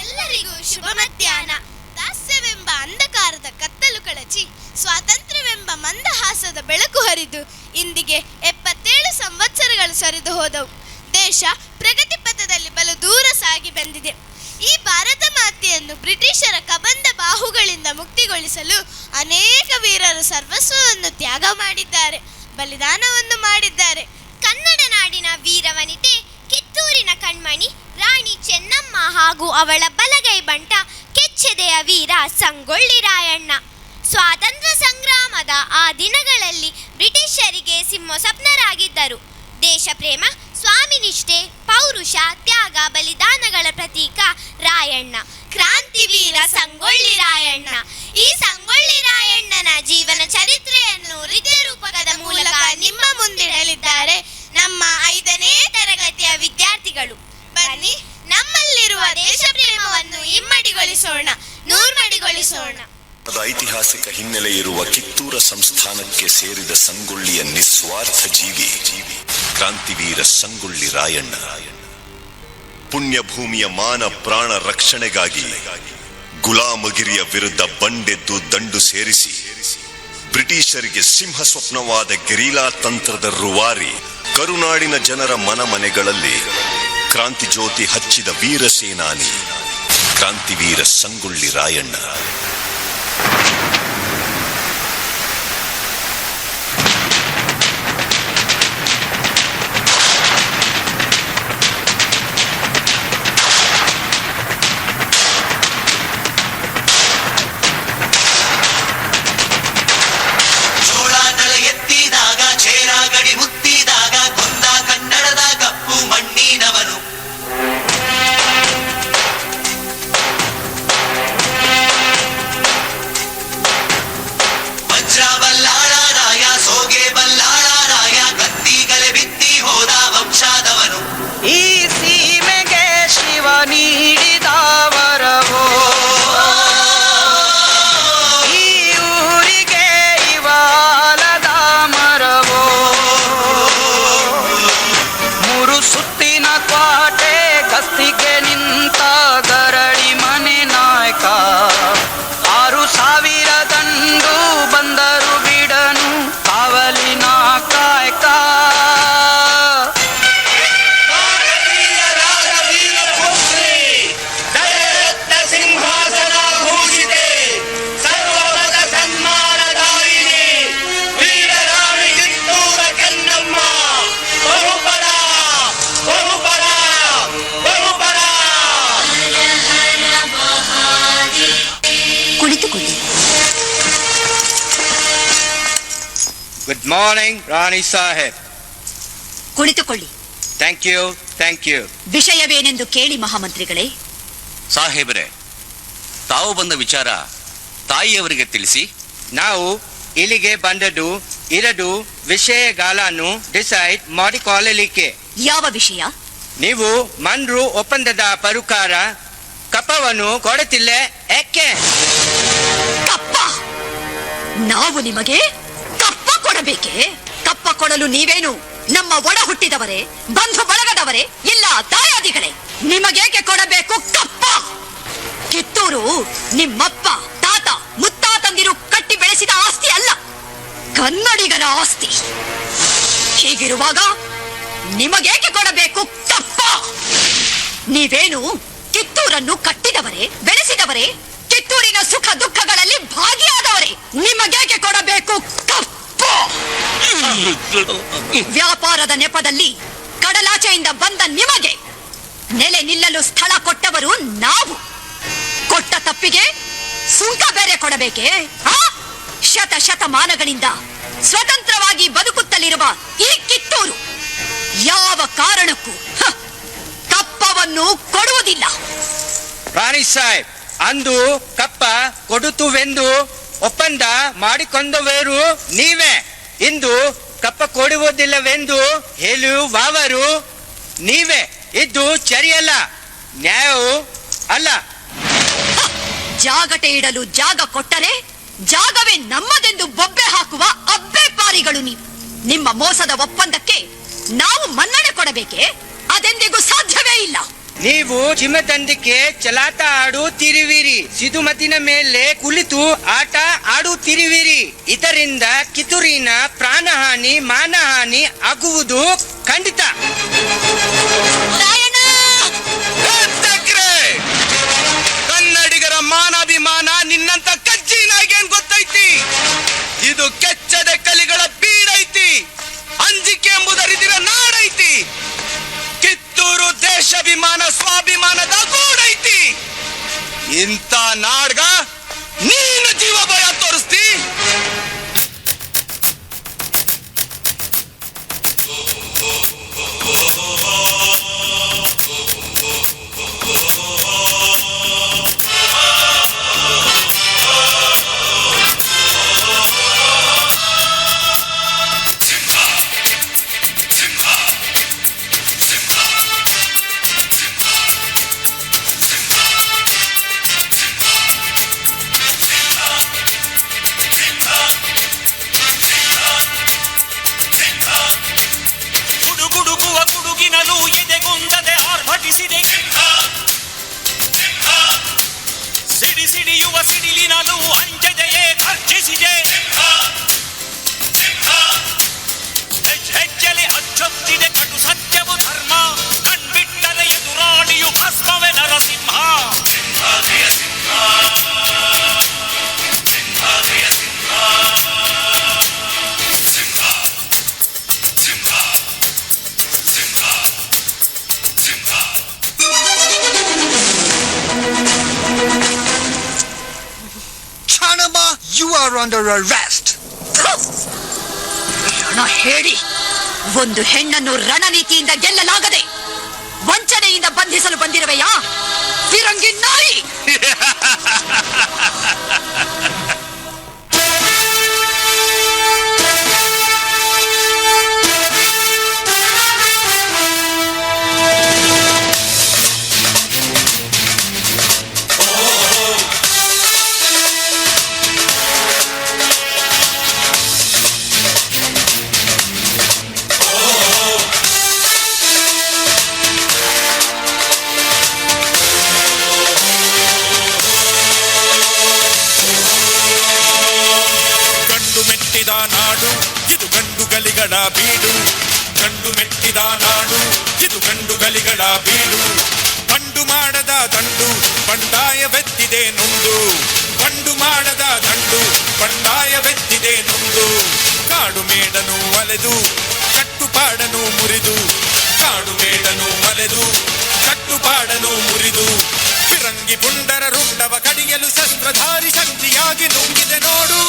ಎಲ್ಲರಿಗೂ ಶುಭ ಮಧ್ಯಾಹ್ನ. ದಾಸ್ಯವೆಂಬ ಅಂಧಕಾರದ ಕತ್ತಲು ಕಳಚಿ ಸ್ವಾತಂತ್ರ್ಯವೆಂಬ ಮಂದಹಾಸದ ಬೆಳಕು ಹರಿದು ಇಂದಿಗೆ 77 ಸಂವತ್ಸರಗಳು ಸರಿದು ಹೋದವು. ದೇಶ ಪ್ರಗತಿ ಪಥದಲ್ಲಿ ಬಲು ದೂರ ಸಾಗಿ ಬಂದಿದೆ. ಈ ಭಾರತ ಮಾತೆಯನ್ನು ಬ್ರಿಟಿಷರ ಕಬಂಧ ಬಾಹುಗಳಿಂದ ಮುಕ್ತಿಗೊಳಿಸಲು ಅನೇಕ ವೀರರು ಸರ್ವಸ್ವವನ್ನು ತ್ಯಾಗ ಮಾಡಿದ್ದಾರೆ, ಬಲಿದಾನವನ್ನು ಮಾಡಿದ್ದಾರೆ. ಕನ್ನಡ ನಾಡಿನ ವೀರವನಿತೆ ಕಿತ್ತೂರಿನ ಕಣ್ಮಣಿ ರಾಣಿ ಚೆನ್ನಮ್ಮ ಹಾಗೂ ಅವಳ ಬಲಗೈ ಬಂಟ ಕೆಚ್ಚೆದೆಯ ವೀರ ಸಂಗೊಳ್ಳಿ ರಾಯಣ್ಣ. ಸ್ವಾತಂತ್ರ್ಯ ಸಂಗ್ರಾಮದ ಆ ದಿನಗಳಲ್ಲಿ ಬ್ರಿಟಿಷರಿಗೆ ಸಿಂಹಸ್ವಪ್ನರಾಗಿದ್ದರು. ದೇಶ ಪ್ರೇಮ, ಸ್ವಾಮಿ ನಿಷ್ಠೆ, ಪೌರುಷ, ತ್ಯಾಗ, ಬಲಿದಾನಗಳ ಪ್ರತೀಕ ರಾಯಣ್ಣ, ಕ್ರಾಂತಿವೀರ ಸಂಗೊಳ್ಳಿ ರಾಯಣ್ಣ. ಈ ಸಂಗೊಳ್ಳಿ ರಾಯಣ್ಣನ ಜೀವನ ಚರಿತ್ರೆಯನ್ನು ಹೃದಯ ರೂಪಕದ ಮೂಲಕ ನಿಮ್ಮ ಮುಂದಿಡಲಿದ್ದಾರೆ ನಮ್ಮ 5ನೇ ತರಗತಿಯ ವಿದ್ಯಾರ್ಥಿಗಳು. ಬನ್ನಿ, ನಮ್ಮಲ್ಲಿರುವ ದೇಶ ಪ್ರೇಮವನ್ನು ಇಮ್ಮಡಿಗೊಳಿಸೋಣ, ನೂರ್ಮಡಿಗೊಳಿಸೋಣ. ಐತಿಹಾಸಿಕ ಹಿನ್ನೆಲೆ ಇರುವ ಕಿತ್ತೂರ ಸಂಸ್ಥಾನಕ್ಕೆ ಸೇರಿದ ಸಂಗೊಳ್ಳಿಯ ನಿಸ್ವಾರ್ಥ ಜೀವಿ ಕ್ರಾಂತಿವೀರ ಸಂಗೊಳ್ಳಿ ರಾಯಣ್ಣ. ಪುಣ್ಯಭೂಮಿಯ ಮಾನ ಪ್ರಾಣ ರಕ್ಷಣೆಗಾಗಿ ಗುಲಾಮಗಿರಿಯ ವಿರುದ್ಧ ಬಂಡೆದ್ದು ದಂಡು ಸೇರಿಸಿ ಬ್ರಿಟಿಷರಿಗೆ ಸಿಂಹ ಸ್ವಪ್ನವಾದ ಗೆರಿಲಾ ತಂತ್ರದ ರೂವಾರಿ ಕರುನಾಡಿನ ಜನರ ಮನೆಗಳಲ್ಲಿ ಕ್ರಾಂತಿ ಜ್ಯೋತಿ ಹಚ್ಚಿದ ವೀರ ಸೇನಾನಿ ಕ್ರಾಂತಿವೀರ Sangolli Rayanna. Good morning, Rani Sahib. ಕುಳಿತುಕೊಳ್ಳಿ. Thank you. ವಿಷಯವೇನೆಂದು ಕೇಳಿ ಮಹಾಮಂತ್ರಿಗಳೇ. ಸಾಹೇಬರೇ, ತಾವು ಬಂದ ವಿಚಾರ ತಾಯಿಯವರಿಗೆ ತಿಳಿಸಿ. ನಾವು ಇಲ್ಲಿಗೆ ಬಂದದ್ದು 2 ವಿಷಯಗಳನ್ನು ಡಿಸೈಡ್ ಮಾಡಿಕೊಳ್ಳಲಿಕ್ಕೆ. ಯಾವ ವಿಷಯ? ನೀವು ಮನ್ರು ಒಪ್ಪಂದದ ಪ್ರಕಾರ ಕಪ್ಪವನ್ನು ಕೊಡುತ್ತಿಲ್ಲ ಏಕೆ? ಕಪ್ಪ? ನಾವು ನಿಮಗೆ ಕಪ್ಪ ಕೊಡಬೇಕೆ? ಕಪ್ಪ ಕೊಡಲು ನೀವೇನು ನಮ್ಮ ಒಡ ಹುಟ್ಟಿದವರೇ, ಬಂಧು ಬಳಗದವರೇ, ಇಲ್ಲ ದಾಯಾದಿಗಳೇ? ನಿಮಗೇಕೆ ಕೊಡಬೇಕು ಕಪ್ಪ? ಕಿತ್ತೂರು ನಿಮ್ಮಪ್ಪ, ತಾತ, ಮುತ್ತಾತಂದಿರು ಕಟ್ಟಿ ಬೆಳೆಸಿದ ಆಸ್ತಿ ಅಲ್ಲ, ಕನ್ನಡಿಗರ ಆಸ್ತಿ. ಹೀಗಿರುವಾಗ ನಿಮಗೇಕೆ ಕೊಡಬೇಕು ಕಪ್ಪ? ನೀವೇನು ಕಿತ್ತೂರನ್ನು ಕಟ್ಟಿದವರೇ, ಬೆಳೆಸಿದವರೇ, ಕಿತ್ತೂರಿನ ಸುಖ ದುಃಖಗಳಲ್ಲಿ ಭಾಗಿಯಾದವರೇ. ನಿಮಗೇಕೆ ಕೊಡಬೇಕು ಕಪ್ಪ? ವ್ಯಾಪಾರದ ನೆಪದಲ್ಲಿ ಕಡಲಾಚೆಯಿಂದ ಬಂದ ನಿಮಗೆ ನೆಲೆ ನಿಲ್ಲಲು ಸ್ಥಳ ಕೊಟ್ಟವರು ನಾವು. ಕೊಟ್ಟ ತಪ್ಪಿಗೆ ಸುಂಕ ಬೇರೆ ಕೊಡಬೇಕೆ? ಶತಮಾನಗಳಿಂದ ಸ್ವತಂತ್ರವಾಗಿ ಬದುಕುತ್ತಲಿರುವ ಈ ಕಿತ್ತೂರು ಯಾವ ಕಾರಣಕ್ಕೂ ಕಪ್ಪವನ್ನು ಕೊಡುವುದಿಲ್ಲ. ರಾಣಿ ಸಾಹೇಬ್, ಅಂದು ಕಪ್ಪ ಕೊಡುತ್ತುವೆಂದು ಒಪ್ಪಂದ ಮಾಡಿಕೊಂಡವರು ನೀವೇ. ಇಂದು ಕಪ್ಪ ಕೊಡುವುದಿಲ್ಲವೆಂದು ಹೇಳುವವರು ನೀವೇ. ಇದು ಸರಿಯಲ್ಲ, ನ್ಯಾಯವೂ ಅಲ್ಲ. ಜಾಗಟೆ ಇಡಲು ಜಾಗ ಕೊಟ್ಟರೆ ಜಾಗವೇ ನಮ್ಮದೆಂದು ಬೊಬ್ಬೆ ಹಾಕುವ ಅಬ್ಬೆ ಪಾರಿಗಳು ನೀವು. ನಿಮ್ಮ ಮೋಸದ ಒಪ್ಪಂದಕ್ಕೆ ನಾವು ಮನ್ನಣೆ ಕೊಡಬೇಕೆ? ಅದೆಂದಿಗೂ ಸಾಧ್ಯವೇ ಇಲ್ಲ. ನೀವು ಚಿಮ್ಮತಂದಿಕೆ ಚಲಾಟ ಆಡುತ್ತಿರುವಿರಿ, ಸಿದುಮತಿನ ಮೇಲೆ ಕುಳಿತು ಆಟ ಆಡುತ್ತಿರುವಿರಿ. ಇದರಿಂದ ಕಿತ್ತೂರಿನ ಪ್ರಾಣಹಾನಿ ಮಾನಹಾನಿ ಆಗುವುದು ಖಂಡಿತ. ಕನ್ನಡಿಗರ ಮಾನಾಭಿಮಾನ ನಿನ್ನಂತ ಕಜ್ಜಿನಾಗೇನ್ ಗೊತ್ತೈತಿ? ಇದು ಕೆಚ್ಚದೆ ಕಲಿಗಳ ಬೀಡೈತಿ, ಅಂಜಿಕೆ ಎಂಬುದರಿದಿರ ನಾಡೈತಿ. ಕಿತ್ತೂರು ದೇಶಾಭಿಮಾನ ಸ್ವಾಭಿಮಾನದ ಗೂಡೈತಿ. ಇಂಥ ನಾಡ್ಗ ನೀನು ಜೀವ ಭಯ ತೋರಿಸ್ತಿ? ಗುಡುಗಿನಲು ಎದೆಗುಂದದೆ ಆರ್ಭಟಿಸಿದೆ, ಸಿಡಿ ಸಿಡಿಯುವ ಸಿಡಿಲಿನಲು ಅಂಜದೆಯೇ ಗರ್ಜಿಸಿದೆ. ಹೆಜ್ಜೆಲೆ ಅಚ್ಚೊತ್ತಿದೆ ಕಟು ಸತ್ಯವು ಧರ್ಮ, ಕಣ್ಬಿಟ್ಟರೆ ಎದುರಾಳಿಯು ಭಸ್ಮವೇ Narasimha. You are under arrest. ರಣ ಹೇಳಿ ಒಂದು ಹೆಣ್ಣನ್ನು ರಣನೀತಿಯಿಂದ ಗೆಲ್ಲಲಾಗದೆ ವಂಚನೆಯಿಂದ ಬಂಧಿಸಲು ಬಂದಿರುವೆಯಾ ಫಿರಂಗಿ ನಾಯಿ? ನಾಡು ಇದು ಗಂಡುಗಲಿಗಳ ಬೀಡು, ಗಂಡು ಮೆಟ್ಟಿದ ನಾಡು ಇದು ಗಂಡುಗಲಿಗಳ ಬೀಡು. ಬಂಡು ಮಾಡದ ದಂಡು ಬಂಡಾಯವೆತ್ತಿದೆ ನೊಂದು, ಬಂಡು ಮಾಡದ ದಂಡು ಬಂಡಾಯವೆತ್ತಿದೆ ನೊಂದು. ಕಾಡು ಮೇಡನು ಒಲೆದು ಕಟ್ಟುಪಾಡನು ಮುರಿದು, ಕಾಡು ಮೇಡನು ಒಲೆದು ಕಟ್ಟುಪಾಡನು ಮುರಿದು. ಫಿರಂಗಿ ಪುಂಡರ ರುಂಡವ ಕಡಿಯಲು ಶಸ್ತ್ರಧಾರಿ ಶಕ್ತಿಯಾಗಿ ನುಂಗಿದೆ ನೋಡು.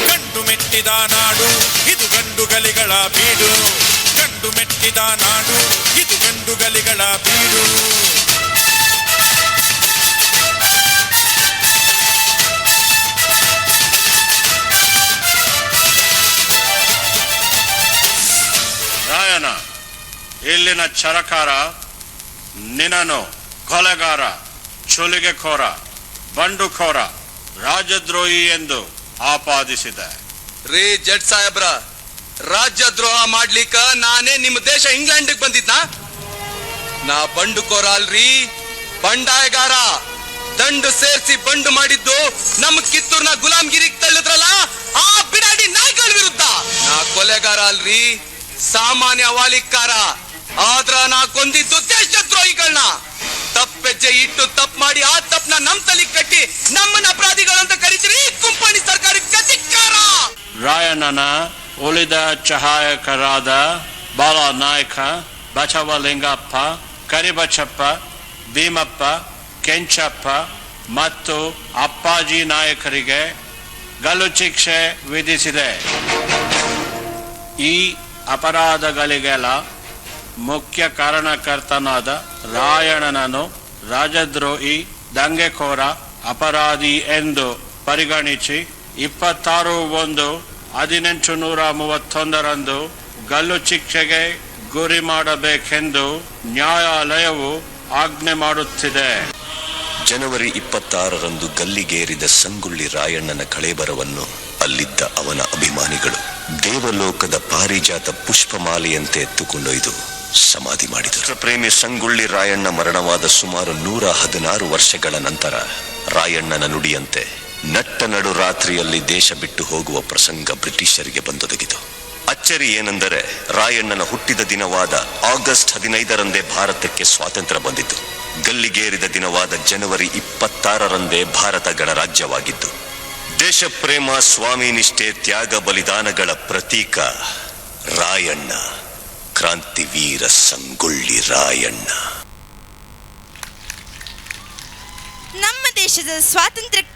ಗಂಡು ಮೆಟ್ಟಿದ ನಾಡು ಇದು ಗಂಡುಗಲಿಗಳ ಬೀಡು, ಗಂಡು ಮೆಟ್ಟಿದ ನಾಡು ಇದು ಗಂಡುಗಲಿಗಳ ಬೀಡು. ರಾಯಣ್ಣ, ಇಲ್ಲಿನ ಚರಕಾರ ನಿನ್ನನು ಕೊಲೆಗಾರ, ಚುಲಿಗೆಖೋರ, ಬಂಡುಖೋರ, ರಾಜದ್ರೋಹಿ ಎಂದು ಆಪಾದಿಸಿದೆ. ರೀ ಜಡ್ ಸಾಹೇಬ್ರ, ರಾಜ್ಯದ್ರೋಹ ಮಾಡ್ಲಿಕ್ಕ ನಾನೇ ನಿಮ್ಮ ದೇಶ ಇಂಗ್ಲೆಂಡ್ ಬಂದಿದ್ನ? ನಾ ಬಂಡುಕೋರ ಅಲ್ರಿ, ಬಂಡಾಯಗಾರ. ದಂಡು ಸೇರಿಸಿ ಬಂಡು ಮಾಡಿದ್ದು ನಮ್ಮ ಕಿತ್ತೂರ್ನ ಗುಲಾಮ್ಗಿರಿಗೆ ತಳ್ಳಿದ್ರಲ್ಲ ಆ ಬಿಡಾಡಿ ನಾಯಿಗಳ ವಿರುದ್ಧ. ನಾ ಕೊಲೆಗಾರ ಅಲ್ರಿ, ಸಾಮಾನ್ಯ ವಾಲಿಕಾರ. ಆದ್ರ ನಾ ಕೊಂದಿದ್ದು ದೇಶದ್ರೋಹಿಗಳನ್ನ. ತಪ್ಪೆಜ್ಜೆ ಇಟ್ಟು ತಪ್ಪು ಮಾಡಿ ಆ ತಪ್ಪನ ನಮ್ ತಲೆ ಕಟ್ಟಿ ನಮ್ಮನ್ನ ಅಪರಾಧಿಗಳಂತ ಕರೀತೀರಿ. ಕುಂಪಣಿ ಸರ್ಕಾರಕ್ಕೆ ಧಿಕ್ಕಾರ. ರಾಯಣ್ಣನ ಉಳಿದ ಸಹಾಯಕರಾದ ಬಾಲನಾಯಕ, ಬಸವಲಿಂಗಪ್ಪ, ಕರಿಬಚ್ಚಪ್ಪ, ಭೀಮಪ್ಪ, ಕೆಂಚಪ್ಪ ಮತ್ತು ಅಪ್ಪಾಜಿ ನಾಯಕರಿಗೆ ಗಲ್ಲು ಶಿಕ್ಷೆ ವಿಧಿಸಿದೆ. ಈ ಅಪರಾಧಗಳಿಗೆಲ್ಲ ಮುಖ್ಯ ಕಾರಣಕರ್ತನಾದ ರಾಯಣ್ಣನನ್ನು ರಾಜದ್ರೋಹಿ, ದಂಗೆಕೋರ, ಅಪರಾಧಿ ಎಂದು ಪರಿಗಣಿಸಿ 26/1/1831 ಗಲ್ಲು ಶಿಕ್ಷೆಗೆ ಗುರಿ ಮಾಡಬೇಕೆಂದು ನ್ಯಾಯಾಲಯವು ಆಜ್ಞೆ ಮಾಡುತ್ತಿದೆ. ಜನವರಿ 26ರಂದು ಗಲ್ಲಿಗೇರಿದ ಸಂಗೊಳ್ಳಿ ರಾಯಣ್ಣನ ಕಳೇಬರವನ್ನು ಅಲ್ಲಿದ್ದ ಅವನ ಅಭಿಮಾನಿಗಳು ದೇವಲೋಕದ ಪಾರಿಜಾತ ಪುಷ್ಪಮಾಲೆಯಂತೆ ಎತ್ತುಕೊಂಡೊಯ್ದು ಸಮಾಧಿ ಮಾಡಿದರು. ಪ್ರೇಮಿ ಸಂಗೊಳ್ಳಿ ರಾಯಣ್ಣ ಮರಣವಾದ ಸುಮಾರು 116 ವರ್ಷಗಳ ನಂತರ ರಾಯಣ್ಣನ ನುಡಿಯಂತೆ ನಟ್ಟ ನಡು ರಾತ್ರಿಯಲ್ಲಿ ದೇಶ ಬಿಟ್ಟು ಹೋಗುವ ಪ್ರಸಂಗ ಬ್ರಿಟಿಷರಿಗೆ ಬಂದೊದಗಿತು. ಅಚ್ಚರಿ ಏನೆಂದರೆ ರಾಯಣ್ಣನ ಹುಟ್ಟಿದ ದಿನವಾದ ಆಗಸ್ಟ್ 15ರಂದೇ ಭಾರತಕ್ಕೆ ಸ್ವಾತಂತ್ರ್ಯ ಬಂದಿತು. ಗಲ್ಲಿಗೇರಿದ ದಿನವಾದ ಜನವರಿ 26ರಂದೇ ಭಾರತ ಗಣರಾಜ್ಯವಾಗಿದ್ದು. ದೇಶ ಪ್ರೇಮ, ಸ್ವಾಮಿ ನಿಷ್ಠೆ, ತ್ಯಾಗ ಬಲಿದಾನಗಳ ಪ್ರತೀಕ ರಾಯಣ್ಣ, ಕ್ರಾಂತಿವೀರ ಸಂಗೊಳ್ಳಿ ರಾಯಣ್ಣ. ನಮ್ಮ ದೇಶದ ಸ್ವಾತಂತ್ರ್ಯ